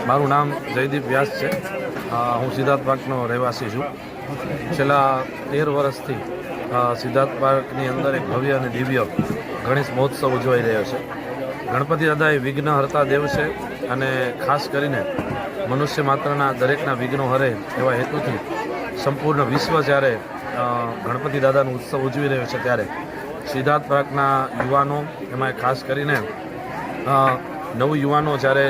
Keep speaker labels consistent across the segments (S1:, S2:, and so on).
S1: મારું નામ જયદીપ વ્યાસ છે। હું સિદ્ધાર્થ પાર્કનો રહેવાસી છું। છેલ્લા 13 વર્ષથી સિદ્ધાર્થ પાર્કની અંદર એક ભવ્ય અને દિવ્ય ગણેશ મહોત્સવ ઉજવાઈ રહ્યો છે। ગણપતિ દાદા એ વિઘ્નહર્તા દેવ છે અને ખાસ કરીને મનુષ્ય માત્રના દરેકના વિઘ્નો હરે એવા હેતુથી સંપૂર્ણ વિશ્વ જ્યારે ગણપતિ દાદાનો ઉત્સવ ઉજવી રહ્યો છે ત્યારે સિદ્ધાર્થ પાર્કના યુવાનો એમાં ખાસ કરીને નવયુવાનો જ્યારે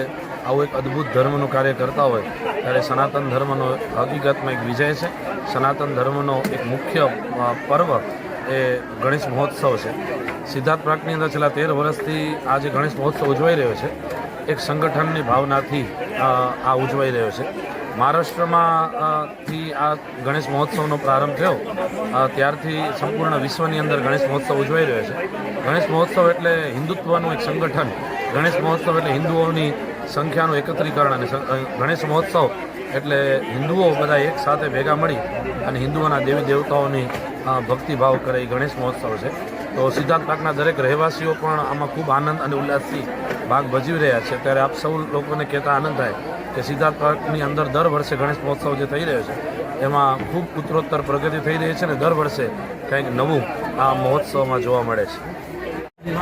S1: આવું એક અદ્ભુત ધર્મનું કાર્ય કરતા હોય ત્યારે સનાતન ધર્મનો હકીકતમાં એક વિજય છે। સનાતન ધર્મનો એક મુખ્ય પર્વ એ ગણેશ મહોત્સવ છે। સિદ્ધાર્થ પાર્કની અંદર છેલ્લા 13 વર્ષથી આ જે ગણેશ મહોત્સવ ઉજવાઈ રહ્યો છે એક સંગઠનની ભાવનાથી આ ઉજવાઈ રહ્યો છે। મહારાષ્ટ્રમાંથી આ ગણેશ મહોત્સવનો પ્રારંભ થયો ત્યારથી સંપૂર્ણ વિશ્વની અંદર ગણેશ મહોત્સવ ઉજવાઈ રહ્યો છે। ગણેશ મહોત્સવ એટલે હિન્દુત્વનું એક સંગઠન, ગણેશ મહોત્સવ એટલે હિન્દુઓની સંખ્યાનું એકત્રીકરણ અને ગણેશ મહોત્સવ એટલે હિન્દુઓ બધા એક સાથે ભેગા મળી અને હિન્દુઓના દેવી દેવતાઓની ભક્તિભાવ કરે એ ગણેશ મહોત્સવ છે। તો સિદ્ધાર્થ પાર્કના દરેક રહેવાસીઓ પણ આમાં ખૂબ આનંદ અને ઉલ્લાસથી ભાગ ભજવી રહ્યા છે। ત્યારે આપ સૌ લોકોને કહેતા આનંદ થાય કે સિદ્ધાર્થ પાર્કની અંદર દર વર્ષે ગણેશ મહોત્સવ જે થઈ રહ્યો છે એમાં ખૂબ ઉત્તરોત્તર પ્રગતિ થઈ રહી છે અને દર વર્ષે કંઈક નવું આ મહોત્સવમાં જોવા મળે છે।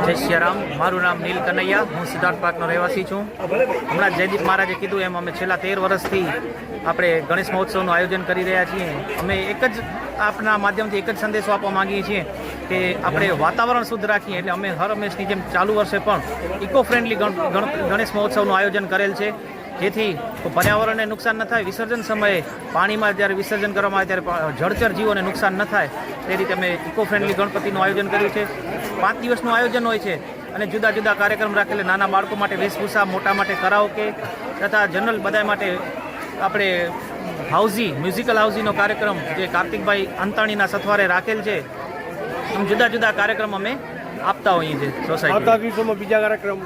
S2: જય સિયારામ। મારું નામ નીલ કનૈયા, હું સિદ્ધાર્થ પાર્કનો રહેવાસી છું। હમણાં જયદીપ મહારાજે કીધું એમ અમે છેલ્લા 13 વર્ષથી આપણે ગણેશ મહોત્સવનું આયોજન કરી રહ્યા છીએ। અમે એક જ આપના માધ્યમથી એક જ સંદેશો આપવા માંગીએ છીએ કે આપણે વાતાવરણ શુદ્ધ રાખીએ। એટલે અમે હર હંમેશની જેમ ચાલુ વર્ષે પણ ઇકો ફ્રેન્ડલી ગણેશ મહોત્સવનું આયોજન કરેલ છે, જેથી પર્યાવરણને નુકસાન ન થાય। વિસર્જન સમયે પાણીમાં જ્યારે વિસર્જન કરવામાં આવે ત્યારે જળચર જીવોને નુકસાન ન થાય તે રીતે અમે ઇકો ફ્રેન્ડલી ગણપતિનું આયોજન કર્યું છે। 5 દિવસનું આયોજન હોય છે અને જુદા જુદા કાર્યક્રમ રાખેલા, નાના બાળકો માટે વેશભૂષા, મોટા માટે કરાઓકે તથા જનરલ બધા માટે આપણે મ્યુઝિકલ હાઉઝીનો કાર્યક્રમ જે કાર્તિકભાઈ અંતાણીના સથવારે રાખેલ છે। એમ જુદા જુદા કાર્યક્રમ અમે આપતા હોઈએ છીએ સોસાયટી।
S3: આવતા દિવસોમાં બીજા કાર્યક્રમ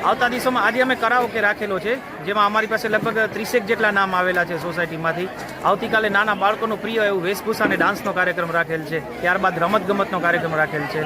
S2: આવતા દિવસોમાં આજે અમે કરાઓકે રાખેલો છે, જેમાં અમારી પાસે લગભગ 30 જેટલા નામ આવેલા છે સોસાયટીમાંથી। આવતીકાલે નાના બાળકોનું પ્રિય એવું વેશભૂષા અને ડાન્સનો કાર્યક્રમ રાખેલ છે, ત્યારબાદ રમતગમતનો કાર્યક્રમ રાખેલ છે।